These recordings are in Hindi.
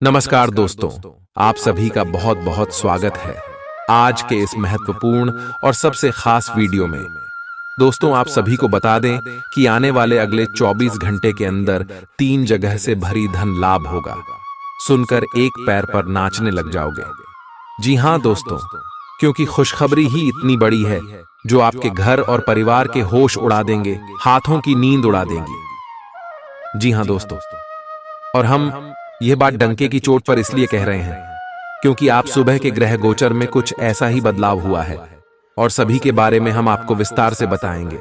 नमस्कार दोस्तों, आप सभी का बहुत बहुत स्वागत है आज के इस महत्वपूर्ण और सबसे खास वीडियो में। दोस्तों, आप सभी को बता दें कि आने वाले अगले 24 घंटे के अंदर 3 जगह से भरी धन लाभ होगा। सुनकर एक पैर पर नाचने लग जाओगे। जी हां दोस्तों, क्योंकि खुशखबरी ही इतनी बड़ी है जो आपके घर और परिवार के होश उड़ा देंगे, हाथों की नींद उड़ा देंगी। जी हां दोस्तों, और हम यह बात डंके की चोट पर इसलिए कह रहे हैं क्योंकि आप सुबह के ग्रह गोचर में कुछ ऐसा ही बदलाव हुआ है और सभी के बारे में हम आपको विस्तार से बताएंगे।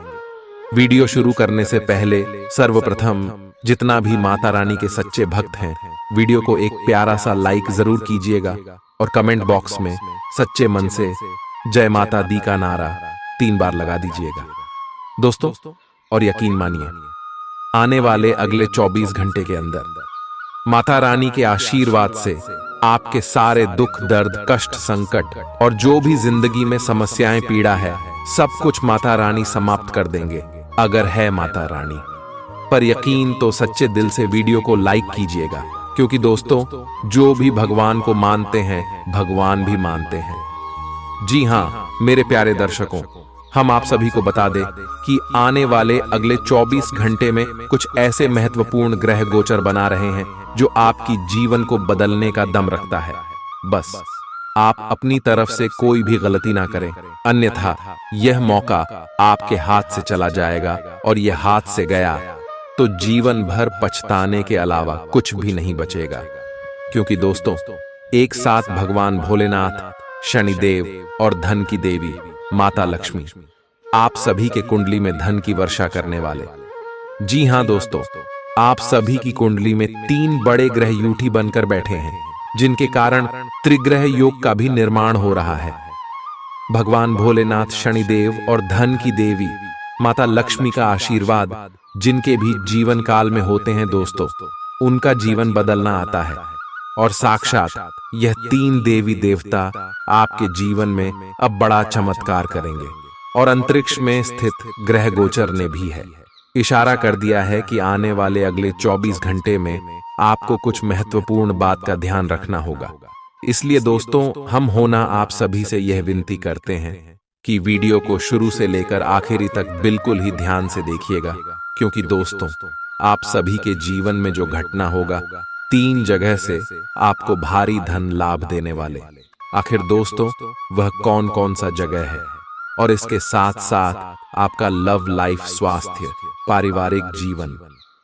वीडियो शुरू करने से पहले सर्वप्रथम जितना भी माता रानी के सच्चे भक्त हैं, वीडियो को एक प्यारा सा लाइक जरूर कीजिएगा और कमेंट बॉक्स में सच्चे मन से जय माता दी का नारा 3 बार लगा दीजिएगा दोस्तों। और यकीन मानिए, आने वाले अगले 24 घंटे के अंदर माता रानी के आशीर्वाद से आपके सारे दुख दर्द कष्ट संकट और जो भी जिंदगी में समस्याएं पीड़ा है, सब कुछ माता रानी समाप्त कर देंगे अगर है माता रानी पर यकीन तो सच्चे दिल से वीडियो को लाइक कीजिएगा, क्योंकि दोस्तों जो भी भगवान को मानते हैं भगवान भी मानते हैं। जी हां मेरे प्यारे दर्शकों, हम आप सभी को बता दें कि आने वाले अगले 24 घंटे में कुछ ऐसे महत्वपूर्ण ग्रह गोचर बना रहे हैं जो आपकी जीवन को बदलने का दम रखता है। बस आप अपनी तरफ से कोई भी गलती ना करें, अन्यथा यह मौका आपके हाथ से चला जाएगा और यह हाथ से गया तो जीवन भर पछताने के अलावा कुछ भी नहीं बचेगा। क्योंकि दोस्तों एक साथ भगवान भोलेनाथ, शनिदेव और धन की देवी माता लक्ष्मी आप सभी के कुंडली में धन की वर्षा करने वाले। जी हां दोस्तों, आप सभी की कुंडली में 3 बड़े ग्रह यूठी बनकर बैठे हैं, जिनके कारण त्रिग्रह योग का भी निर्माण हो रहा है। भगवान भोलेनाथ, शनिदेव और धन की देवी माता लक्ष्मी का आशीर्वाद जिनके भी जीवन काल में होते हैं दोस्तों, उनका जीवन बदलना आता है और साक्षात यह 3 देवी देवता आपके जीवन में अब बड़ा चमत्कार करेंगे। और अंतरिक्ष में स्थित ग्रह गोचर ने भी है इशारा कर दिया है कि आने वाले अगले 24 घंटे में आपको कुछ महत्वपूर्ण बात का ध्यान रखना होगा। इसलिए दोस्तों हम होना आप सभी से यह विनती करते हैं कि वीडियो को शुरू से लेकर आखिरी तक बिल्कुल ही ध्यान से देखिएगा, क्योंकि दोस्तों आप सभी के जीवन में जो घटना होगा 3 जगह से आपको भारी धन लाभ देने वाले। आखिर दोस्तों वह कौन कौन सा जगह है और इसके साथ साथ आपका लव लाइफ, स्वास्थ्य, पारिवारिक जीवन,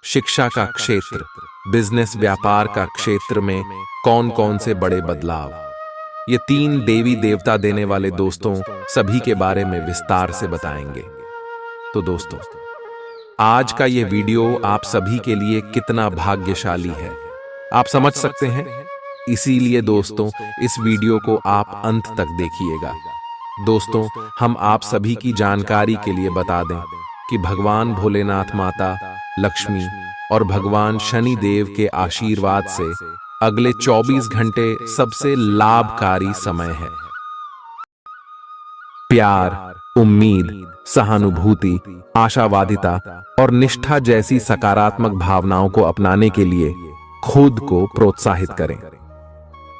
शिक्षा का क्षेत्र, बिजनेस व्यापार का क्षेत्र में कौन कौन से बड़े बदलाव, ये 3 देवी देवता देने वाले दोस्तों सभी के बारे में विस्तार से बताएंगे। तो दोस्तों आज का ये वीडियो आप सभी के लिए कितना भाग्यशाली है आप समझ सकते हैं। इसीलिए दोस्तों इस वीडियो को आप अंत तक देखिएगा। दोस्तों हम आप सभी की जानकारी के लिए बता दें कि भगवान भोलेनाथ, माता लक्ष्मी और भगवान शनि देव के आशीर्वाद से अगले 24 घंटे सबसे लाभकारी समय है। प्यार, उम्मीद, सहानुभूति, आशावादिता और निष्ठा जैसी सकारात्मक भावनाओं को अपनाने के लिए खुद को प्रोत्साहित करें।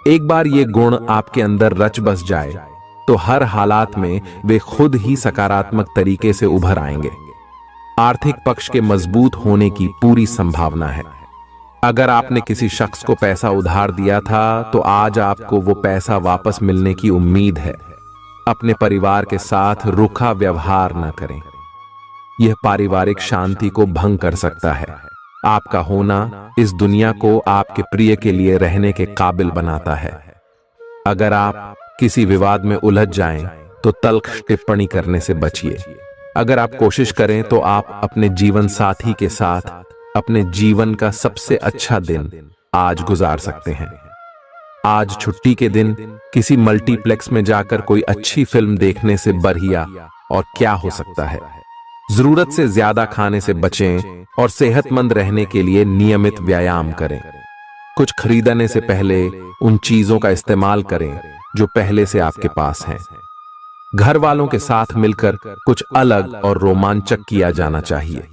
एक बार ये गुण आपके अंदर रच बस जाए तो हर हालात में वे खुद ही सकारात्मक तरीके से उभर आएंगे। आर्थिक पक्ष के मजबूत होने की पूरी संभावना है। अगर आपने किसी शख्स को पैसा उधार दिया था तो आज आपको वो पैसा वापस मिलने की उम्मीद है। अपने परिवार के साथ रूखा व्यवहार न करें, यह पारिवारिक शांति को भंग कर सकता है। आपका होना इस दुनिया को आपके प्रिय के लिए रहने के काबिल बनाता है। अगर आप किसी विवाद में उलझ जाएं तो तल्ख टिप्पणी करने से बचिए। अगर आप कोशिश करें तो आप अपने जीवन साथी के साथ अपने जीवन का सबसे अच्छा दिन आज गुजार सकते हैं। आज छुट्टी के दिन किसी मल्टीप्लेक्स में जाकर कोई अच्छी फिल्म देखने से बढ़िया और क्या हो सकता है। जरूरत से ज्यादा खाने से बचें और सेहतमंद रहने के लिए नियमित व्यायाम करें। कुछ खरीदने से पहले उन चीजों का इस्तेमाल करें जो पहले से आपके पास हैं। घर वालों के साथ मिलकर कुछ अलग और रोमांचक किया जाना चाहिए।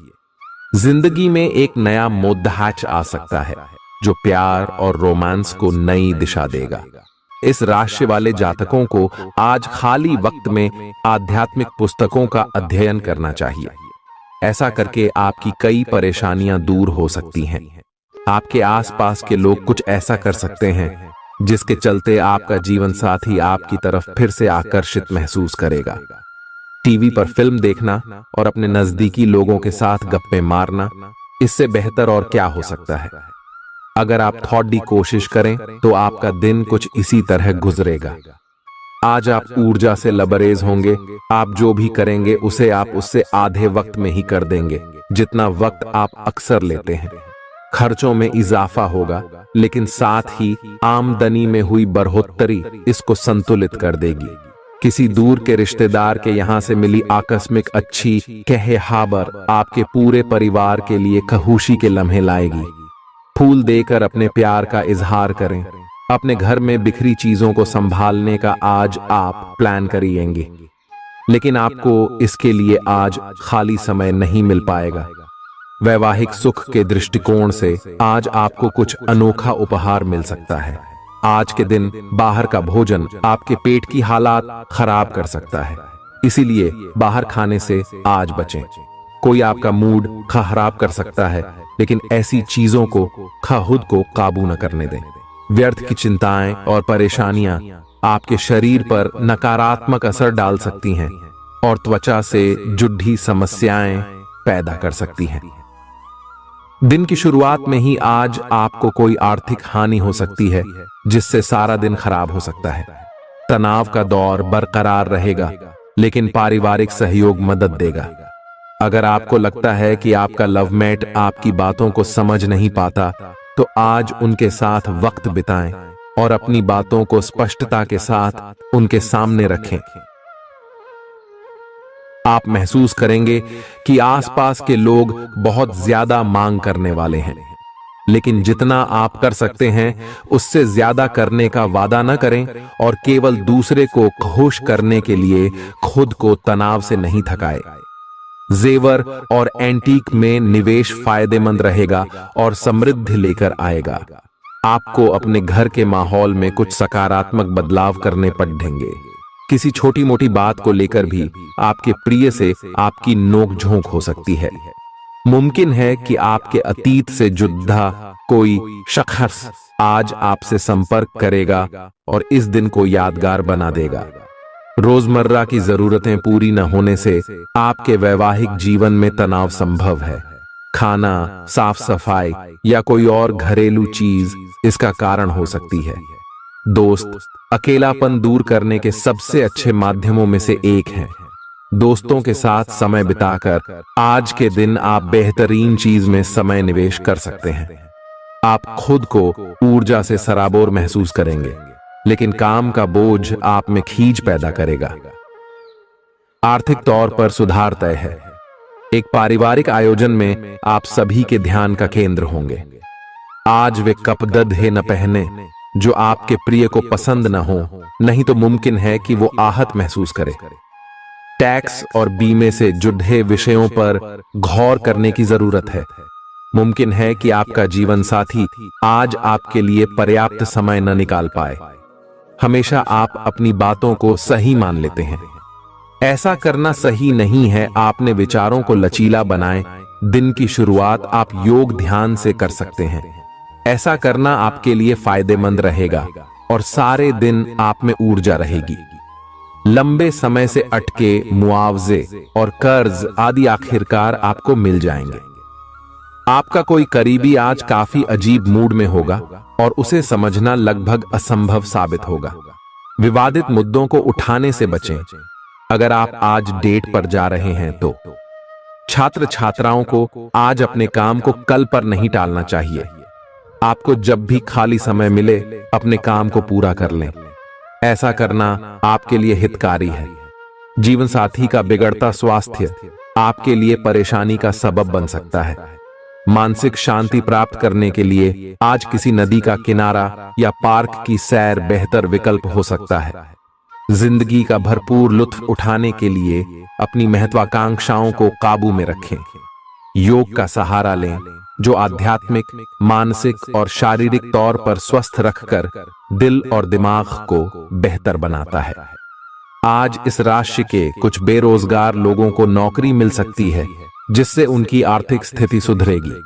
जिंदगी में एक नया मोद्दाच आ सकता है। जो प्यार और रोमांस को नई दिशा देगा। इस राशि वाले जातकों को आज खाली वक्त में आध्यात्मिक पुस्तकों का अध्ययन करना चाहिए। ऐसा करके आपकी कई परेशानियां दूर हो सकती हैं। आपके आसपास के लोग कुछ ऐसा कर सकते हैं जिसके चलते आपका जीवन साथी आपकी तरफ फिर से आकर्षित महसूस करेगा। टीवी पर फिल्म देखना और अपने नजदीकी लोगों के साथ गप्पे मारना, इससे बेहतर और क्या हो सकता है। अगर आप थोड़ी कोशिश करें तो आपका दिन कुछ इसी तरह गुजरेगा। आज आप ऊर्जा से लबरेज होंगे। आप जो भी करेंगे उसे आप उससे आधे वक्त में ही कर देंगे जितना वक्त आप अक्सर लेते हैं। खर्चों में इजाफा होगा, लेकिन साथ ही आमदनी में हुई बढ़ोतरी इसको संतुलित कर देगी। किसी दूर के रिश्तेदार के यहां से मिली आकस्मिक अच्छी खबर आपके पूरे परिवार के लिए खुशी के लम्हे लाएगी। फूल देकर अपने प्यार का इजहार करें। अपने घर में बिखरी चीजों को संभालने का आज आप प्लान करिएंगे, लेकिन आपको इसके लिए आज खाली समय नहीं मिल पाएगा। वैवाहिक सुख के दृष्टिकोण से आज आपको कुछ अनोखा उपहार मिल सकता है। आज के दिन बाहर का भोजन आपके पेट की हालात खराब कर सकता है, इसीलिए बाहर खाने से आज बचें। कोई आपका मूड खराब कर सकता है, लेकिन ऐसी चीजों को खुद को काबू न करने दें। व्यर्थ की चिंताएं और परेशानियां आपके शरीर पर नकारात्मक असर डाल सकती हैं और त्वचा से जुड़ी समस्याएं पैदा कर सकती हैं। दिन की शुरुआत में ही आज आपको कोई आर्थिक हानि हो सकती है, जिससे सारा दिन खराब हो सकता है। तनाव का दौर बरकरार रहेगा, लेकिन पारिवारिक सहयोग मदद देगा। अगर आपको लगता है कि आपका लवमेट आपकी बातों को समझ नहीं पाता, तो आज उनके साथ वक्त बिताएं और अपनी बातों को स्पष्टता के साथ उनके सामने रखें। आप महसूस करेंगे कि आसपास के लोग बहुत ज्यादा मांग करने वाले हैं, लेकिन जितना आप कर सकते हैं उससे ज्यादा करने का वादा न करें और केवल दूसरे को खुश करने के लिए खुद को तनाव से नहीं थकाए। जेवर और एंटीक में निवेश फायदेमंद रहेगा और समृद्धि लेकर आएगा। आपको अपने घर के माहौल में कुछ सकारात्मक बदलाव करने पड़ेंगे। किसी छोटी मोटी बात को लेकर भी आपके प्रिय से आपकी नोकझोंक हो सकती है। मुमकिन है कि आपके अतीत से जुड़ा कोई शख्स आज आपसे संपर्क करेगा और इस दिन को यादगार बना देगा। रोजमर्रा की जरूरतें पूरी न होने से आपके वैवाहिक जीवन में तनाव संभव है। खाना, साफ सफाई या कोई और घरेलू चीज इसका कारण हो सकती है। दोस्त अकेलापन दूर करने के सबसे अच्छे माध्यमों में से एक है। दोस्तों के साथ समय बिताकर आज के दिन आप बेहतरीन चीज में समय निवेश कर सकते हैं। आप खुद को ऊर्जा से सराबोर महसूस करेंगे, लेकिन काम का बोझ आप में खींच पैदा करेगा। आर्थिक तौर पर सुधार तय है। एक पारिवारिक आयोजन में आप सभी के ध्यान का केंद्र होंगे। आज वे कपड़े न पहने जो आपके प्रिय को पसंद न हो, नहीं तो मुमकिन है कि वो आहत महसूस करे। टैक्स और बीमे से जुड़े विषयों पर गौर करने की जरूरत है। मुमकिन है कि आपका जीवन साथी आज आपके लिए पर्याप्त समय न निकाल पाए। हमेशा आप अपनी बातों को सही मान लेते हैं। ऐसा करना सही नहीं है। आपने विचारों को लचीला बनाएं। दिन की शुरुआत आप योग ध्यान से कर सकते हैं। ऐसा करना आपके लिए फायदेमंद रहेगा और सारे दिन आप में ऊर्जा रहेगी। लंबे समय से अटके मुआवजे और कर्ज आदि आखिरकार आपको मिल जाएंगे। आपका कोई करीबी आज काफी अजीब मूड में होगा और उसे समझना लगभग असंभव साबित होगा। विवादित मुद्दों को उठाने से बचें। अगर आप आज डेट पर जा रहे हैं तो छात्र छात्राओं को आज अपने काम को कल पर नहीं टालना चाहिए। आपको जब भी खाली समय मिले अपने काम को पूरा कर लें। ऐसा करना आपके लिए हितकारी है। जीवन साथी का बिगड़ता स्वास्थ्य आपके लिए परेशानी का सबब बन सकता है। मानसिक शांति प्राप्त करने के लिए आज किसी नदी का किनारा या पार्क की सैर बेहतर विकल्प हो सकता है। जिंदगी का भरपूर लुत्फ उठाने के लिए अपनी महत्वाकांक्षाओं को काबू में रखें। योग का सहारा लें, जो आध्यात्मिक, मानसिक और शारीरिक तौर पर स्वस्थ रखकर दिल और दिमाग को बेहतर बनाता है। आज इस राशि के कुछ बेरोजगार लोगों को नौकरी मिल सकती है, जिससे उनकी आर्थिक स्थिति सुधरेगी।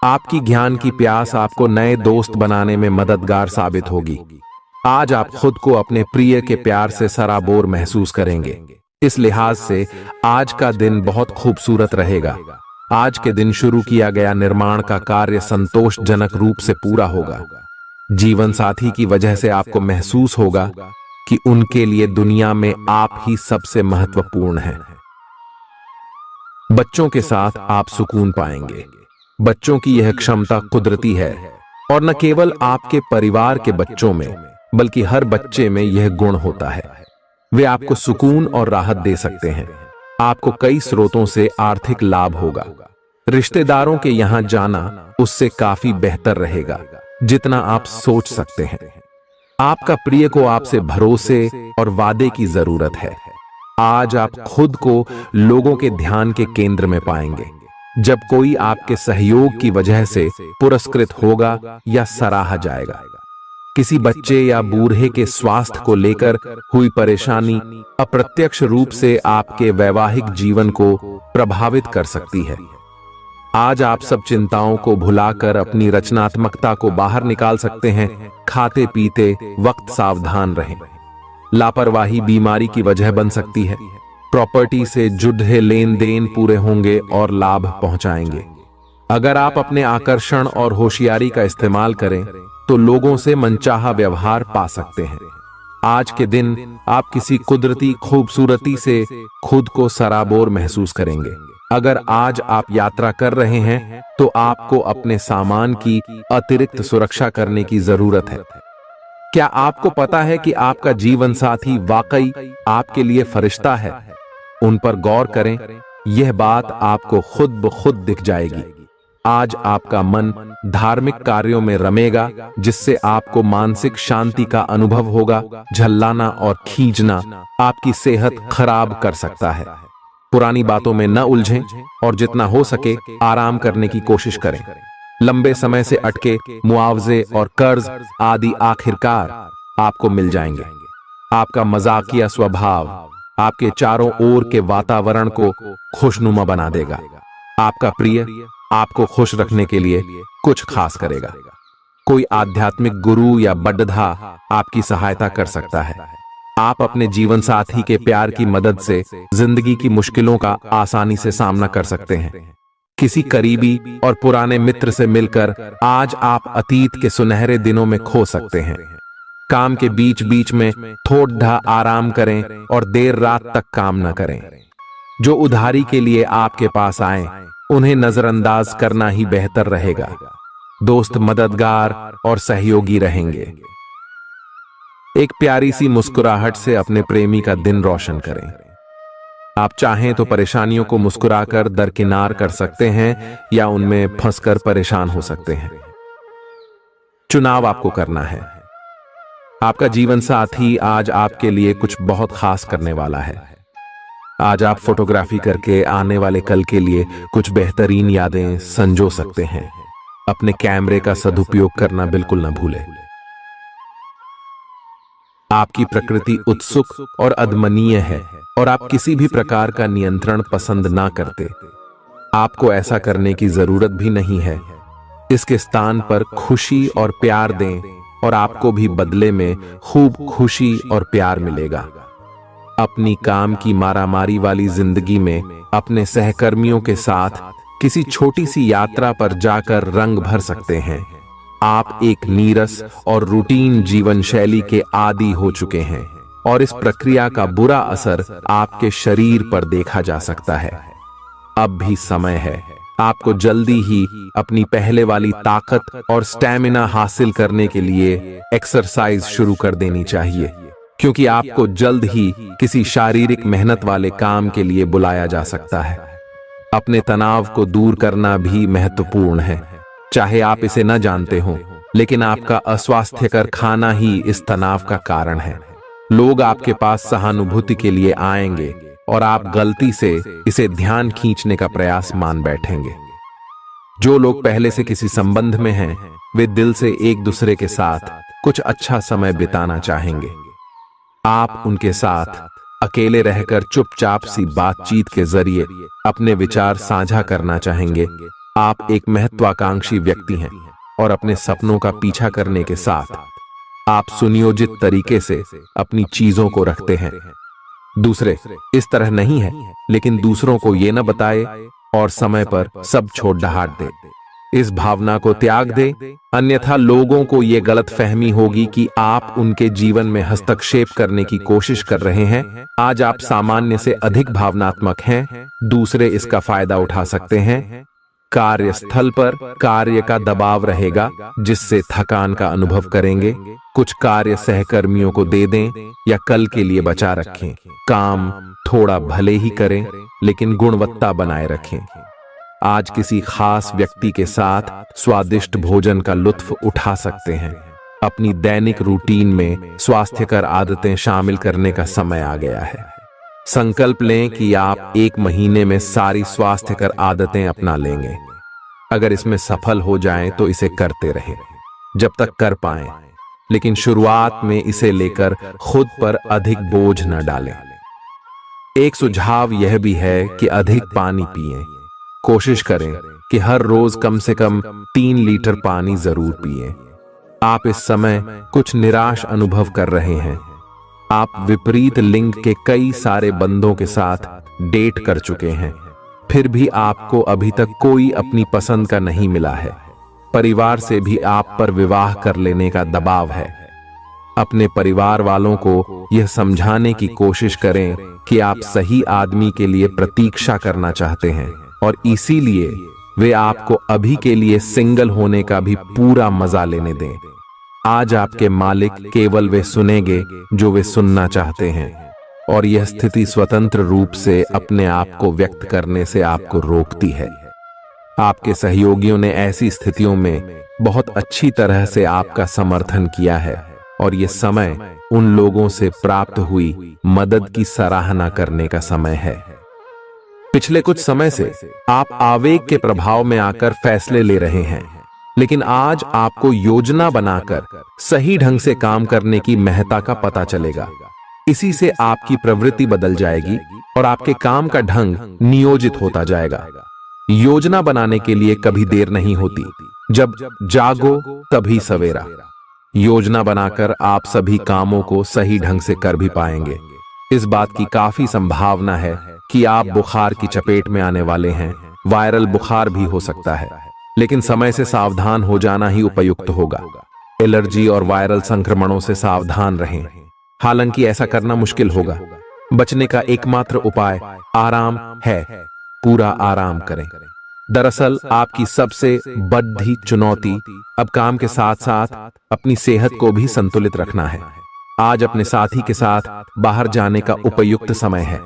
आपकी ज्ञान की प्यास आपको नए दोस्त बनाने में मददगार साबित होगी। आज आप खुद को अपने प्रिय के प्यार से सराबोर महसूस करेंगे। इस लिहाज से आज का दिन बहुत खूबसूरत रहेगा। आज के दिन शुरू किया गया निर्माण का कार्य संतोषजनक रूप से पूरा होगा। जीवन साथी की वजह से आपको महसूस होगा कि उनके लिए दुनिया में आप ही सबसे महत्वपूर्ण हैं। बच्चों के साथ आप सुकून पाएंगे। बच्चों की यह क्षमता कुदरती है और न केवल आपके परिवार के बच्चों में बल्कि हर बच्चे में यह गुण होता है। वे आपको सुकून और राहत दे सकते हैं। आपको कई स्रोतों से आर्थिक लाभ होगा। रिश्तेदारों के यहां जाना उससे काफी बेहतर रहेगा जितना आप सोच सकते हैं। आपका प्रिय को आपसे भरोसे और वादे की जरूरत है। आज आप खुद को लोगों के ध्यान के केंद्र में पाएंगे, जब कोई आपके सहयोग की वजह से पुरस्कृत होगा या सराहा जाएगा। किसी बच्चे या बूढ़े के स्वास्थ्य को लेकर हुई परेशानी अप्रत्यक्ष रूप से आपके वैवाहिक जीवन को प्रभावित कर सकती है। आज आप सब चिंताओं को भुलाकर अपनी रचनात्मकता को बाहर निकाल सकते हैं। खाते पीते वक्त सावधान रहें। लापरवाही बीमारी की वजह बन सकती है। प्रॉपर्टी से जुड़े लेन देन पूरे होंगे और लाभ पहुंचाएंगे। अगर आप अपने आकर्षण और होशियारी का इस्तेमाल करें तो लोगों से मनचाहा व्यवहार पा सकते हैं। आज के दिन आप किसी कुदरती खूबसूरती से खुद को सराबोर महसूस करेंगे। अगर आज आप यात्रा कर रहे हैं तो आपको अपने सामान की अतिरिक्त सुरक्षा करने की जरूरत है। क्या आपको पता है कि आपका जीवन साथी वाकई आपके लिए फरिश्ता है? उन पर गौर करें, यह बात आपको खुद ब खुद दिख जाएगी। आज आपका मन धार्मिक कार्यों में रमेगा, जिससे आपको मानसिक शांति का अनुभव होगा। झल्लाना और खींचना आपकी सेहत खराब कर सकता है। पुरानी बातों में न उलझें और जितना हो सके आराम करने की कोशिश करें। लंबे समय से अटके मुआवजे और कर्ज आदि आखिरकार आपको मिल जाएंगे। आपका मजाकिया स्वभाव आपके चारों ओर के वातावरण को खुशनुमा बना देगा। आपका प्रिय आपको खुश रखने के लिए कुछ खास करेगा। कोई आध्यात्मिक गुरु या बड्ढा आपकी सहायता कर सकता है। आप अपने जीवन साथी के प्यार की मदद से जिंदगी की मुश्किलों का आसानी से सामना कर सकते हैं। किसी करीबी और पुराने मित्र से मिलकर आज आप अतीत के सुनहरे दिनों में खो सकते हैं। काम के बीच बीच में थोड़ा आराम करें और देर रात तक काम न करें। जो उधारी के लिए आपके पास आए उन्हें नजरअंदाज करना ही बेहतर रहेगा। दोस्त मददगार और सहयोगी रहेंगे। एक प्यारी सी मुस्कुराहट से अपने प्रेमी का दिन रोशन करें। आप चाहें तो परेशानियों को मुस्कुराकर दरकिनार कर सकते हैं या उनमें फंसकर परेशान हो सकते हैं। चुनाव आपको करना है। आपका जीवन साथी आज आपके लिए कुछ बहुत खास करने वाला है। आज आप फोटोग्राफी करके आने वाले कल के लिए कुछ बेहतरीन यादें संजो सकते हैं। अपने कैमरे का सदुपयोग करना बिल्कुल न भूलें। आपकी प्रकृति उत्सुक और अदमनीय है और आप किसी भी प्रकार का नियंत्रण पसंद ना करते। आपको ऐसा करने की जरूरत भी नहीं है। इसके स्थान पर खुशी और प्यार दें और आपको भी बदले में खूब खुशी और प्यार मिलेगा। अपनी काम की मारामारी वाली जिंदगी में अपने सहकर्मियों के साथ किसी छोटी सी यात्रा पर जाकर रंग भर सकते हैं। आप एक नीरस और रूटीन जीवन शैली के आदी हो चुके हैं और इस प्रक्रिया का बुरा असर आपके शरीर पर देखा जा सकता है। अब भी समय है। आपको जल्दी ही अपनी पहले वाली ताकत और स्टैमिना हासिल करने के लिए एक्सरसाइज शुरू कर देनी चाहिए, क्योंकि आपको जल्द ही किसी शारीरिक मेहनत वाले काम के लिए बुलाया जा सकता है। अपने तनाव को दूर करना भी महत्वपूर्ण है। चाहे आप इसे न जानते हो, लेकिन आपका अस्वास्थ्यकर खाना ही इस तनाव का कारण है। लोग आपके पास सहानुभूति के लिए आएंगे और आप गलती से इसे ध्यान खींचने का प्रयास मान बैठेंगे। जो लोग पहले से किसी संबंध में हैं, वे दिल से एक दूसरे के साथ कुछ अच्छा समय बिताना चाहेंगे। आप उनके साथ अकेले रहकर चुपचाप सी बातचीत के जरिए अपने विचार साझा करना चाहेंगे। आप एक महत्वाकांक्षी व्यक्ति हैं और अपने सपनों का पीछा करने के साथ आप सुनियोजित तरीके से अपनी चीजों को रखते हैं। दूसरे इस तरह नहीं है, लेकिन दूसरों को ये न बताए और समय पर सब छोड़ डहाट दे। इस भावना को त्याग दे, अन्यथा लोगों को यह गलत फहमी होगी कि आप उनके जीवन में हस्तक्षेप करने की कोशिश कर रहे हैं। आज आप सामान्य से अधिक भावनात्मक हैं, दूसरे इसका फायदा उठा सकते हैं। कार्यस्थल पर कार्य का दबाव रहेगा, जिससे थकान का अनुभव करेंगे। कुछ कार्य सहकर्मियों को दे दें या कल के लिए बचा रखें। काम थोड़ा भले ही करें, लेकिन गुणवत्ता बनाए रखें। आज किसी खास व्यक्ति के साथ स्वादिष्ट भोजन का लुत्फ उठा सकते हैं। अपनी दैनिक रूटीन में स्वास्थ्यकर आदतें शामिल करने का समय आ गया है। संकल्प लें कि आप 1 महीने में सारी स्वास्थ्यकर आदतें अपना लेंगे। अगर इसमें सफल हो जाएं तो इसे करते रहें जब तक कर पाएं, लेकिन शुरुआत में इसे लेकर खुद पर अधिक बोझ न डालें। एक सुझाव यह भी है कि अधिक पानी पिएं। कोशिश करें कि हर रोज कम से कम 3 लीटर पानी जरूर पिएं। आप इस समय कुछ निराश अनुभव कर रहे हैं। आप विपरीत लिंग के कई सारे बंदों के साथ डेट कर चुके हैं, फिर भी आपको अभी तक कोई अपनी पसंद का नहीं मिला है। परिवार से भी आप पर विवाह कर लेने का दबाव है। अपने परिवार वालों को यह समझाने की कोशिश करें कि आप सही आदमी के लिए प्रतीक्षा करना चाहते हैं और इसीलिए वे आपको अभी के लिए सिंगल होने का भी पूरा मजा लेने दें। आज आपके मालिक केवल वे सुनेंगे जो वे सुनना चाहते हैं, और यह स्थिति स्वतंत्र रूप से अपने आप को व्यक्त करने से आपको रोकती है। आपके सहयोगियों ने ऐसी स्थितियों में बहुत अच्छी तरह से आपका समर्थन किया है, और यह समय उन लोगों से प्राप्त हुई मदद की सराहना करने का समय है। पिछले कुछ समय से आप आवेग के प्रभाव में आकर फैसले ले रहे हैं, लेकिन आज आपको योजना बनाकर सही ढंग से काम करने की महत्ता का पता चलेगा। इसी से आपकी प्रवृत्ति बदल जाएगी और आपके काम का ढंग नियोजित होता जाएगा। योजना बनाने के लिए कभी देर नहीं होती, जब जागो तभी सवेरा। योजना बनाकर आप सभी कामों को सही ढंग से कर भी पाएंगे। इस बात की काफी संभावना है कि आप बुखार की चपेट में आने वाले हैं। वायरल बुखार भी हो सकता है, लेकिन समय से सावधान हो जाना ही उपयुक्त होगा। एलर्जी और वायरल संक्रमणों से सावधान रहें। हालांकि ऐसा करना मुश्किल होगा। बचने का एकमात्र उपाय आराम है। पूरा आराम करें। दरअसल आपकी सबसे बड़ी चुनौती अब काम के साथ साथ अपनी सेहत को भी संतुलित रखना है। आज अपने साथी के साथ बाहर जाने का उपयुक्त समय है।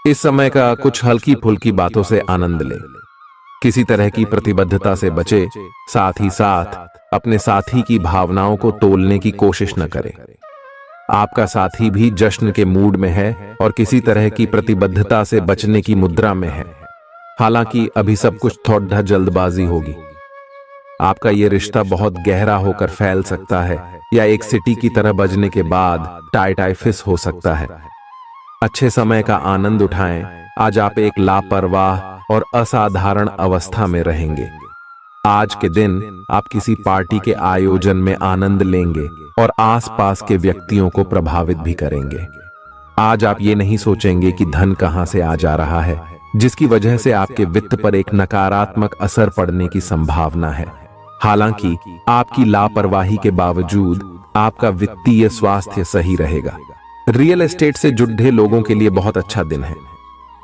इस समय का कुछ हल्की फुल्की बातों से आनंद ले। किसी तरह की प्रतिबद्धता से बचे, साथ ही साथ अपने साथी की भावनाओं को तोलने की कोशिश न करें। आपका साथी भी जश्न के मूड में है और किसी तरह की प्रतिबद्धता से बचने की मुद्रा में है। हालांकि अभी सब कुछ थोड़ा जल्दबाजी होगी। आपका यह रिश्ता बहुत गहरा होकर फैल सकता है, या एक सिटी की तरह बजने के बाद टाइफिस हो सकता है। अच्छे समय का आनंद उठाएं। आज आप एक लापरवाह और असाधारण अवस्था में रहेंगे। आज के दिन आप किसी पार्टी के आयोजन में आनंद लेंगे और आसपास के व्यक्तियों को प्रभावित भी करेंगे। आज आप ये नहीं सोचेंगे कि धन कहां से आ जा रहा है, जिसकी वजह से आपके वित्त पर एक नकारात्मक असर पड़ने की संभावना है। हालांकि आपकी लापरवाही के बावजूद आपका वित्तीय स्वास्थ्य सही रहेगा। रियल एस्टेट से जुड़े लोगों के लिए बहुत अच्छा दिन है।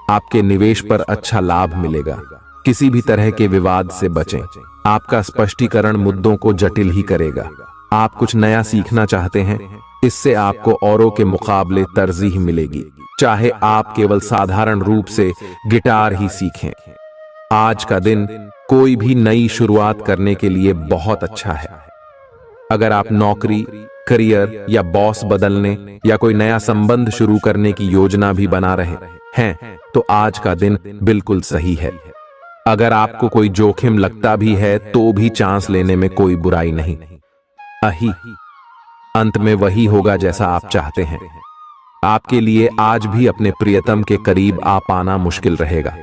आपके निवेश पर अच्छा लाभ मिलेगा। किसी भी तरह के विवाद से बचें। आपका स्पष्टीकरण मुद्दों को जटिल ही करेगा। आप कुछ नया सीखना चाहते हैं, इससे आपको औरों के मुकाबले तरजीह मिलेगी, चाहे आप केवल साधारण रूप से गिटार ही सीखें। आज का दिन कोई भी नई शुरुआत करने के लिए बहुत अच्छा है। अगर आप नौकरी, करियर या बॉस बदलने या कोई नया संबंध शुरू करने की योजना भी बना रहे हैं, तो आज का दिन बिल्कुल सही है। अगर आपको कोई जोखिम लगता भी है तो भी चांस लेने में कोई बुराई नहीं। अही अंत में वही होगा जैसा आप चाहते हैं। आपके लिए आज भी अपने प्रियतम के करीब आ पाना मुश्किल रहेगा।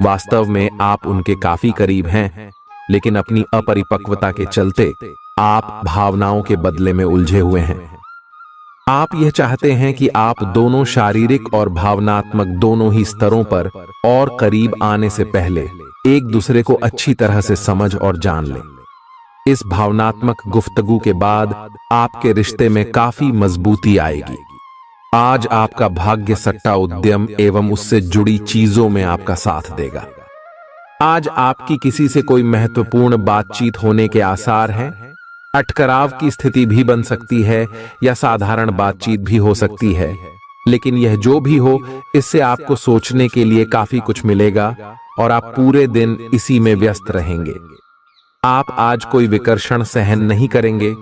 वास्तव में आप उनके काफी करीब हैं, लेकिन अपनी अपरिपक्वता के चलते आप भावनाओं के बदले में उलझे हुए हैं। आप यह चाहते हैं कि आप दोनों शारीरिक और भावनात्मक दोनों ही स्तरों पर और करीब आने से पहले एक दूसरे को अच्छी तरह से समझ और जान लें। इस भावनात्मक गुफ्तगू के बाद आपके रिश्ते में काफी मजबूती आएगी। आज आपका भाग्य सट्टा उद्यम एवं उससे जुड़ी चीजों में आपका साथ देगा। आज आपकी किसी से कोई महत्वपूर्ण बातचीत होने के आसार हैं। अटकराव की स्थिति भी बन सकती है या साधारण बातचीत भी हो सकती है, लेकिन यह जो भी हो, इससे आपको सोचने के लिए काफी कुछ मिलेगा और आप पूरे दिन इसी में व्यस्त रहेंगे। आप आज कोई विकर्षण सहन नहीं करेंगे,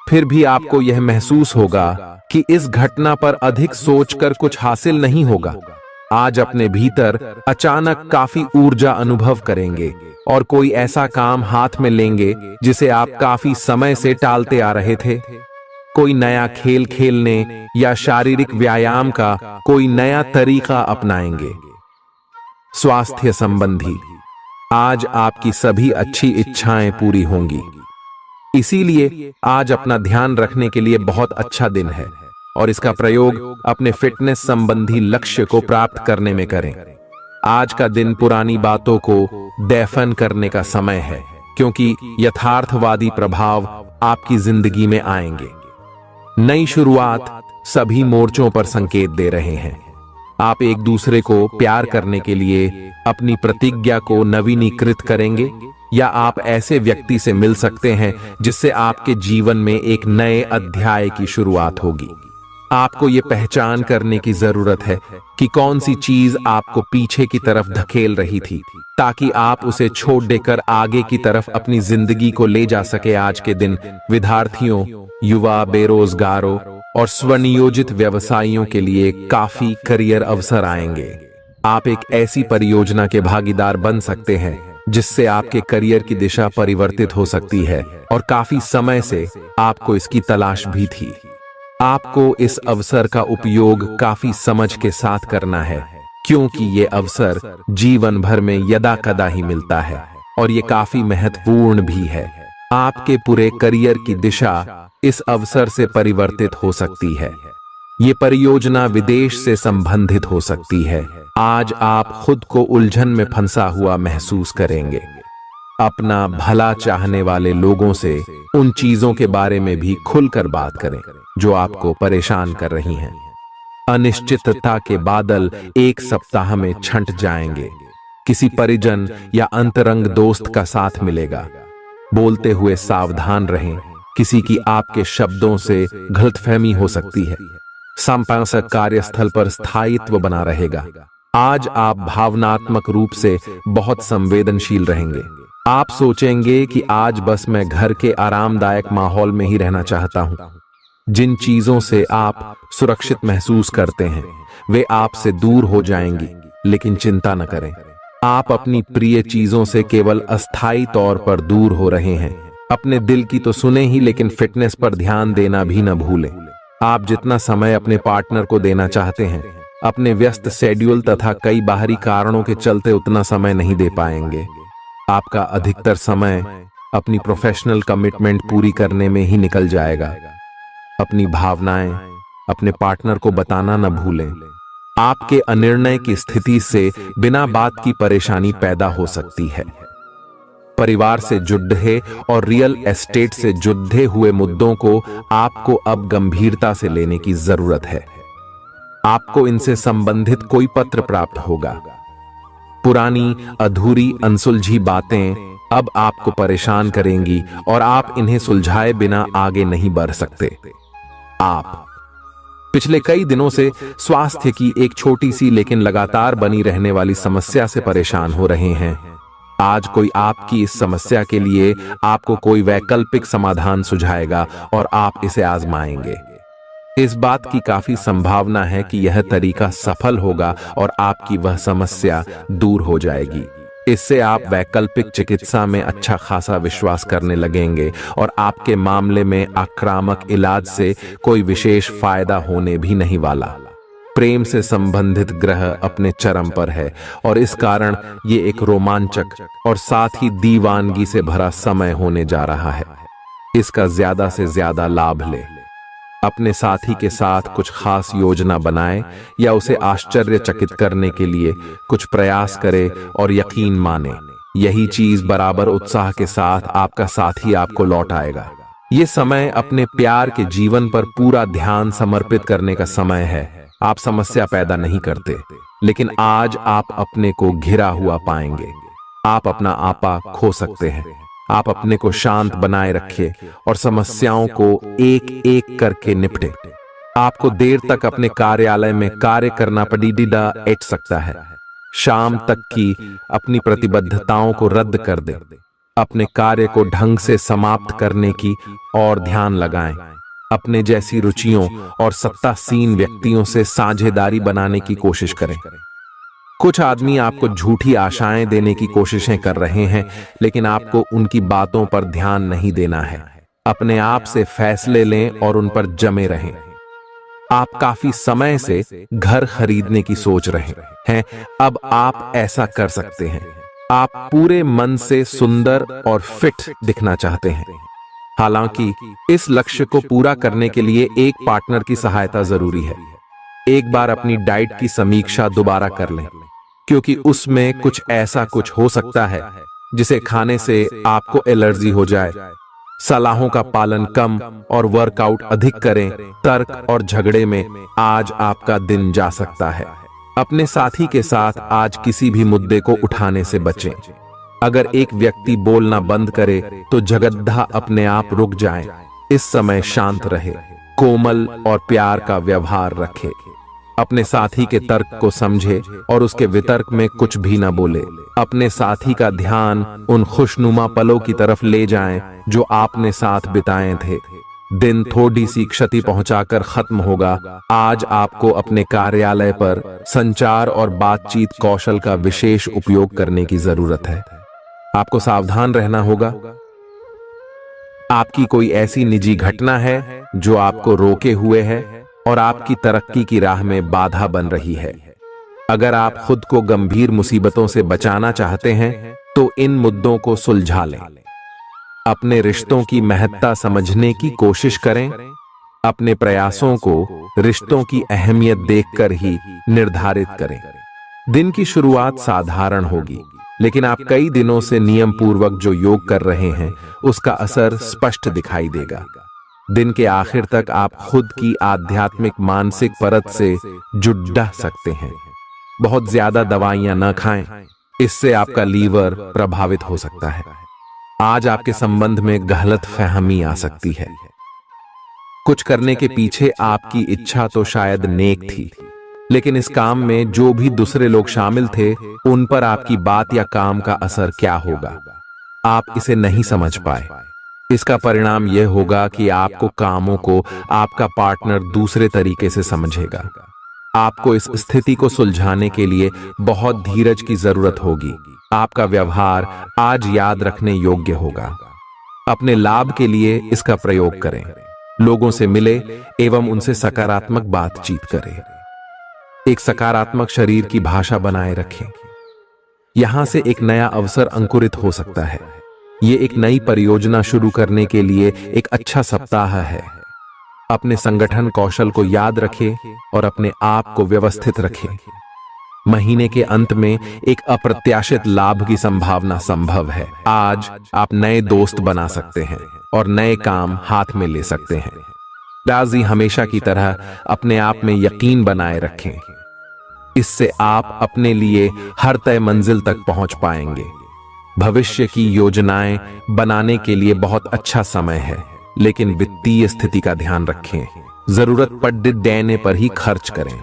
फिर भी आपको यह महसूस होगा कि इस घटना पर अधिक सोचकर कुछ हासिल नहीं होगा। आज अपने भीतर अचानक काफी ऊर्जा अनुभव करेंगे और कोई ऐसा काम हाथ में लेंगे जिसे आप काफी समय से टालते आ रहे थे। कोई नया खेल खेलने या शारीरिक व्यायाम का कोई नया तरीका अपनाएंगे। स्वास्थ्य संबंधी आज आपकी सभी अच्छी इच्छाएं पूरी होंगी, इसीलिए आज अपना ध्यान रखने के लिए बहुत अच्छा दिन है और इसका प्रयोग अपने फिटनेस संबंधी लक्ष्य को प्राप्त करने में करें। आज का दिन पुरानी बातों को दफन करने का समय है, क्योंकि यथार्थवादी प्रभाव आपकी जिंदगी में आएंगे। नई शुरुआत सभी मोर्चों पर संकेत दे रहे हैं। आप एक दूसरे को प्यार करने के लिए अपनी प्रतिज्ञा को नवीनीकृत करेंगे, या आप ऐसे व्यक्ति से मिल सकते हैं जिससे आपके जीवन में एक नए अध्याय की शुरुआत होगी। आपको ये पहचान करने की जरूरत है कि कौन सी चीज आपको पीछे की तरफ धकेल रही थी, ताकि आप उसे छोड़ देकर आगे की तरफ अपनी जिंदगी को ले जा सके। आज के दिन विद्यार्थियों, युवा, बेरोजगारों और स्वनियोजित व्यवसायियों के लिए काफी करियर अवसर आएंगे। आप एक ऐसी परियोजना के भागीदार बन सकते हैं जिससे आपके करियर की दिशा परिवर्तित हो सकती है, और काफी समय से आपको इसकी तलाश भी थी। आपको इस अवसर का उपयोग काफी समझ के साथ करना है, क्योंकि ये अवसर जीवन भर में यदा कदा ही मिलता है और ये काफी महत्वपूर्ण भी है। आपके पूरे करियर की दिशा इस अवसर से परिवर्तित हो सकती है। ये परियोजना विदेश से संबंधित हो सकती है। आज आप खुद को उलझन में फंसा हुआ महसूस करेंगे। अपना भला चाहने वाले लोगों से उन चीजों के बारे में भी खुलकर बात करें जो आपको परेशान कर रही हैं। अनिश्चितता के बादल एक सप्ताह में छंट जाएंगे। किसी परिजन या अंतरंग दोस्त का साथ मिलेगा। बोलते हुए सावधान रहें, किसी की आपके शब्दों से गलतफहमी हो सकती है। संपादक कार्यस्थल पर स्थायित्व बना रहेगा। आज आप भावनात्मक रूप से बहुत संवेदनशील रहेंगे। आप सोचेंगे कि आज बस मैं घर के आरामदायक माहौल में ही रहना चाहता हूं। जिन चीजों से आप सुरक्षित महसूस करते हैं वे आपसे दूर हो जाएंगी, लेकिन चिंता न करें। आप अपनी प्रिय चीजों से केवल अस्थायी तौर पर दूर हो रहे हैं। अपने दिल की तो सुने ही, लेकिन फिटनेस पर ध्यान देना भी न भूलें। आप जितना समय अपने पार्टनर को देना चाहते हैं, अपने व्यस्त शेड्यूल तथा कई बाहरी कारणों के चलते उतना समय नहीं दे पाएंगे। आपका अधिकतर समय अपनी प्रोफेशनल कमिटमेंट पूरी करने में ही निकल जाएगा। अपनी भावनाएं अपने पार्टनर को बताना न भूलें। आपके अनिर्णय की स्थिति से बिना बात की परेशानी पैदा हो सकती है। परिवार से जुड़े और रियल एस्टेट से जुड़े हुए मुद्दों को आपको अब गंभीरता से लेने की जरूरत है। आपको इनसे संबंधित कोई पत्र प्राप्त होगा। पुरानी अधूरी अनसुलझी बातें अब आपको परेशान करेंगी और आप इन्हें सुलझाए बिना आगे नहीं बढ़ सकते। आप पिछले कई दिनों से स्वास्थ्य की एक छोटी सी लेकिन लगातार बनी रहने वाली समस्या से परेशान हो रहे हैं। आज कोई आपकी इस समस्या के लिए आपको कोई वैकल्पिक समाधान सुझाएगा और आप इसे आजमाएंगे। इस बात की काफी संभावना है कि यह तरीका सफल होगा और आपकी वह समस्या दूर हो जाएगी। इससे आप वैकल्पिक चिकित्सा में अच्छा खासा विश्वास करने लगेंगे और आपके मामले में आक्रामक इलाज से कोई विशेष फायदा होने भी नहीं वाला। प्रेम से संबंधित ग्रह अपने चरम पर है और इस कारण ये एक रोमांचक और साथ ही दीवानगी से भरा समय होने जा रहा है। इसका ज्यादा से ज्यादा लाभ ले। अपने साथी के साथ कुछ खास योजना बनाएं या उसे आश्चर्यचकित करने के लिए कुछ प्रयास करें और यकीन माने यही चीज बराबर उत्साह के साथ आपका साथी आपको लौट आएगा। ये समय अपने प्यार के जीवन पर पूरा ध्यान समर्पित करने का समय है। आप समस्या पैदा नहीं करते, लेकिन आज आप अपने को घिरा हुआ पाएंगे। आप अपना आपा खो सकते हैं। आप अपने को शांत बनाए रखिए और समस्याओं को एक एक करके निपटे। आपको देर तक अपने कार्यालय में कार्य करना पड़ सकता है। शाम तक की अपनी प्रतिबद्धताओं को रद्द कर दे। अपने कार्य को ढंग से समाप्त करने की और ध्यान लगाएं। अपने जैसी रुचियों और सत्तासीन व्यक्तियों से साझेदारी बनाने की कोशिश करें। कुछ आदमी आपको झूठी आशाएं देने की कोशिशें कर रहे हैं, लेकिन आपको उनकी बातों पर ध्यान नहीं देना है। अपने आप से फैसले लें और उन पर जमे रहें। आप काफी समय से घर खरीदने की सोच रहे हैं, अब आप ऐसा कर सकते हैं। आप पूरे मन से सुंदर और फिट दिखना चाहते हैं। हालांकि इस लक्ष्य को पूरा करने के लिए एक पार्टनर की सहायता जरूरी है। एक बार अपनी डाइट की समीक्षा दोबारा कर लें, क्योंकि उसमें कुछ ऐसा कुछ हो सकता है जिसे खाने से आपको एलर्जी हो जाए। सलाहों का पालन कम और वर्कआउट अधिक करें। तर्क और झगड़े में आज आपका दिन जा सकता है। अपने साथी के साथ आज किसी भी मुद्दे को उठाने से बचें। अगर एक व्यक्ति बोलना बंद करे तो जगद्धा अपने आप रुक जाए। इस समय शांत रहे, कोमल और प्यार का व्यवहार रखे। अपने साथी के तर्क को समझे और उसके वितर्क में कुछ भी न बोले। अपने साथी का ध्यान उन खुशनुमा पलों की तरफ ले जाएं जो आपने साथ बिताए थे। दिन थोड़ी सी क्षति पहुंचाकर खत्म होगा। आज आपको अपने कार्यालय पर संचार और बातचीत कौशल का विशेष उपयोग करने की जरूरत है। आपको सावधान रहना होगा। आपकी कोई ऐसी निजी घटना है जो आपको रोके हुए है और आपकी तरक्की की राह में बाधा बन रही है। अगर आप खुद को गंभीर मुसीबतों से बचाना चाहते हैं तो इन मुद्दों को सुलझा लें। अपने रिश्तों की महत्ता समझने की कोशिश करें। अपने प्रयासों को रिश्तों की अहमियत देखकर ही निर्धारित करें। दिन की शुरुआत साधारण होगी, लेकिन आप कई दिनों से नियम पूर्वक जो योग कर रहे हैं उसका असर स्पष्ट दिखाई देगा। दिन के आखिर तक आप खुद की आध्यात्मिक मानसिक परत से जुड़ सकते हैं। बहुत ज्यादा दवाइयां न खाएं, इससे आपका लीवर प्रभावित हो सकता है। आज आपके संबंध में गलतफहमी आ सकती है। कुछ करने के पीछे आपकी इच्छा तो शायद नेक थी, लेकिन इस काम में जो भी दूसरे लोग शामिल थे उन पर आपकी बात या काम का असर क्या होगा, आप इसे नहीं समझ पाए। इसका परिणाम यह होगा कि आपको कामों को आपका पार्टनर दूसरे तरीके से समझेगा। आपको इस स्थिति को सुलझाने के लिए बहुत धीरज की जरूरत होगी। आपका व्यवहार आज याद रखने योग्य होगा। अपने लाभ के लिए इसका प्रयोग करें। लोगों से मिले एवं उनसे सकारात्मक बातचीत करें। एक सकारात्मक शरीर की भाषा बनाए रखें। यहां से एक नया अवसर अंकुरित हो सकता है। ये एक नई परियोजना शुरू करने के लिए एक अच्छा सप्ताह है। अपने संगठन कौशल को याद रखें और अपने आप को व्यवस्थित रखें। महीने के अंत में एक अप्रत्याशित लाभ की संभावना संभव है। आज आप नए दोस्त बना सकते हैं और नए काम हाथ में ले सकते हैं। राजी हमेशा की तरह अपने आप में यकीन बनाए रखें। इससे आप अपने लिए हर तय मंजिल तक पहुंच पाएंगे। भविष्य की योजनाएं बनाने के लिए बहुत अच्छा समय है, लेकिन वित्तीय स्थिति का ध्यान रखें। जरूरत पड़ने पर ही खर्च करें।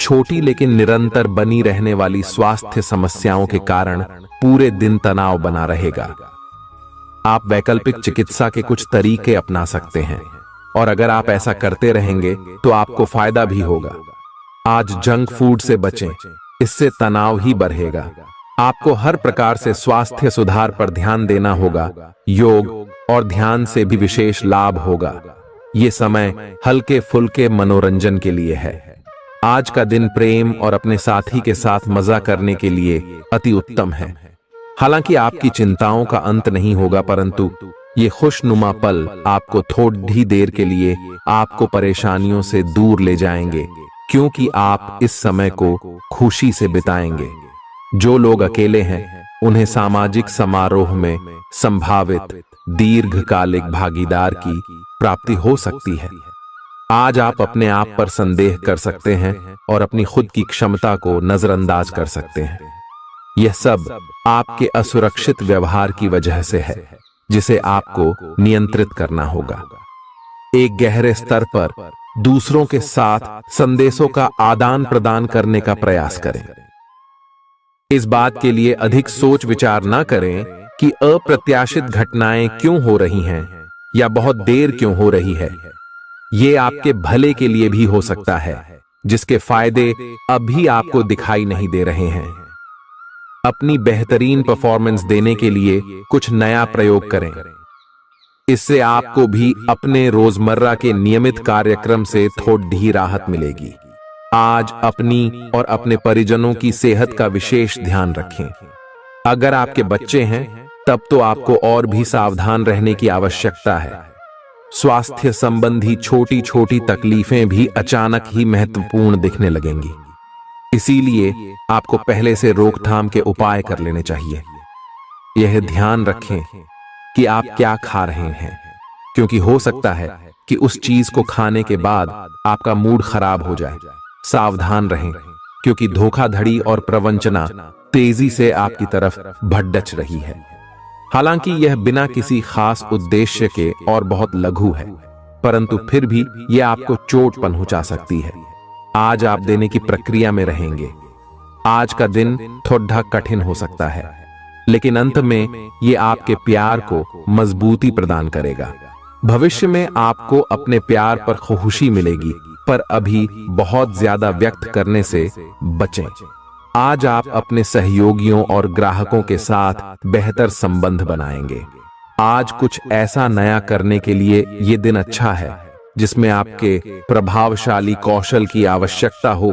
छोटी लेकिन निरंतर बनी रहने वाली स्वास्थ्य समस्याओं के कारण पूरे दिन तनाव बना रहेगा। आप वैकल्पिक चिकित्सा के कुछ तरीके अपना सकते हैं और अगर आप ऐसा करते रहेंगे तो आपको फायदा भी होगा। आज जंक फूड से बचें, इससे तनाव ही बढ़ेगा। आपको हर प्रकार से स्वास्थ्य सुधार पर ध्यान देना होगा। योग और ध्यान से भी विशेष लाभ होगा। ये समय हल्के फुल्के मनोरंजन के लिए है। आज का दिन प्रेम और अपने साथी के साथ मजा करने के लिए अति उत्तम है। हालांकि आपकी चिंताओं का अंत नहीं होगा, परंतु ये खुशनुमा पल आपको थोड़ी देर के लिए आपको परेशानियों से दूर ले जाएंगे, क्योंकि आप इस समय को खुशी से बिताएंगे। जो लोग अकेले हैं उन्हें सामाजिक समारोह में संभावित दीर्घकालिक भागीदार की प्राप्ति हो सकती है। आज आप अपने आप पर संदेह कर सकते हैं और अपनी खुद की क्षमता को नजरअंदाज कर सकते हैं। यह सब आपके असुरक्षित व्यवहार की वजह से है, जिसे आपको नियंत्रित करना होगा। एक गहरे स्तर पर दूसरों के साथ संदेशों का आदान प्रदान करने का प्रयास करें। इस बात के लिए अधिक सोच विचार न करें कि अप्रत्याशित घटनाएं क्यों हो रही हैं या बहुत देर क्यों हो रही है। ये आपके भले के लिए भी हो सकता है, जिसके फायदे अभी आपको दिखाई नहीं दे रहे हैं। अपनी बेहतरीन परफॉर्मेंस देने के लिए कुछ नया प्रयोग करें। इससे आपको भी अपने रोजमर्रा के नियमित कार्यक्रम से थोड़ी राहत मिलेगी। आज अपनी और अपने परिजनों की सेहत का विशेष ध्यान रखें। अगर आपके बच्चे हैं तब तो आपको और भी सावधान रहने की आवश्यकता है। स्वास्थ्य संबंधी छोटी छोटी तकलीफें भी अचानक ही महत्वपूर्ण दिखने लगेंगी, इसीलिए आपको पहले से रोकथाम के उपाय कर लेने चाहिए। यह ध्यान रखें कि आप क्या खा रहे हैं, क्योंकि हो सकता है कि उस चीज को खाने के बाद आपका मूड खराब हो जाए। सावधान रहें, क्योंकि धोखाधड़ी और प्रवंचना तेजी से आपकी तरफ भड़क रही है। हालांकि यह बिना किसी खास उद्देश्य के और बहुत लघु है, परंतु फिर भी यह आपको चोट पहुंचा सकती है। आज आप देने की प्रक्रिया में रहेंगे। आज का दिन थोड़ा कठिन हो सकता है, लेकिन अंत में यह आपके प्यार को मजबूती प्रदान करेगा। भविष्य में आपको अपने प्यार पर खुशी मिलेगी, पर अभी बहुत ज्यादा व्यक्त करने से बचें। आज आप अपने सहयोगियों और ग्राहकों के साथ बेहतर संबंध बनाएंगे। आज कुछ ऐसा नया करने के लिए ये दिन अच्छा है जिसमें आपके प्रभावशाली कौशल की आवश्यकता हो।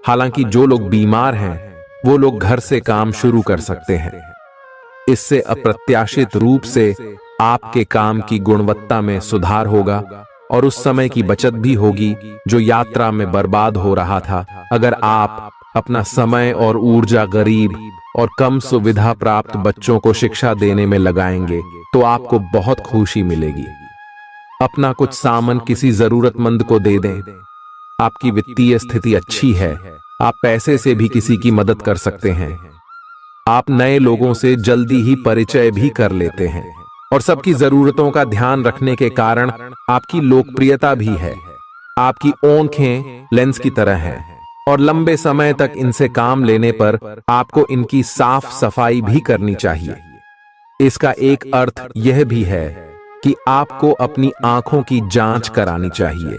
हालांकि जो लोग बीमार हैं वो लोग घर से काम शुरू कर सकते हैं। इससे अप्रत्याशित रूप से आपके काम की गुणवत्ता में सुधार होगा और उस समय की बचत भी होगी जो यात्रा में बर्बाद हो रहा था। अगर आप अपना समय और ऊर्जा गरीब और कम सुविधा प्राप्त बच्चों को शिक्षा देने में लगाएंगे तो आपको बहुत खुशी मिलेगी। अपना कुछ सामान किसी जरूरतमंद को दे दें। आपकी वित्तीय स्थिति अच्छी है, आप पैसे से भी किसी की मदद कर सकते हैं। आप नए लोगों से जल्दी ही परिचय भी कर लेते हैं और सबकी जरूरतों का ध्यान रखने के कारण आपकी लोकप्रियता भी है। आपकी आंखें लेंस की तरह हैं और लंबे समय तक इनसे काम लेने पर आपको इनकी साफ सफाई भी करनी चाहिए। इसका एक अर्थ यह भी है कि आपको अपनी आंखों की जांच करानी चाहिए,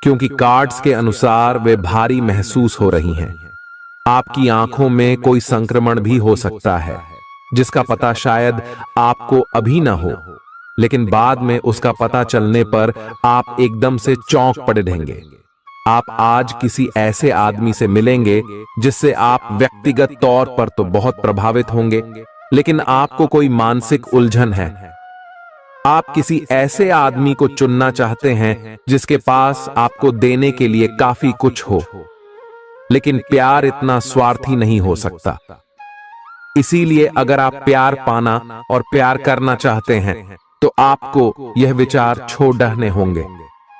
क्योंकि कार्ड्स के अनुसार वे भारी महसूस हो रही हैं। आपकी आंखों में कोई संक्रमण भी हो सकता है, जिसका पता शायद आपको अभी ना हो, लेकिन बाद में उसका पता चलने पर आप एकदम से चौंक पड़े रहेंगे। आप आज किसी ऐसे आदमी से मिलेंगे जिससे आप व्यक्तिगत तौर पर तो बहुत प्रभावित होंगे, लेकिन आपको कोई मानसिक उलझन है। आप किसी ऐसे आदमी को चुनना चाहते हैं जिसके पास आपको देने के लिए काफी कुछ हो, लेकिन प्यार इतना स्वार्थी नहीं हो सकता। इसीलिए अगर आप प्यार पाना और प्यार करना चाहते हैं तो आपको यह विचार छोड़ने होंगे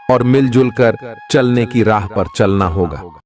और मिलजुल कर चलने की राह पर चलना होगा।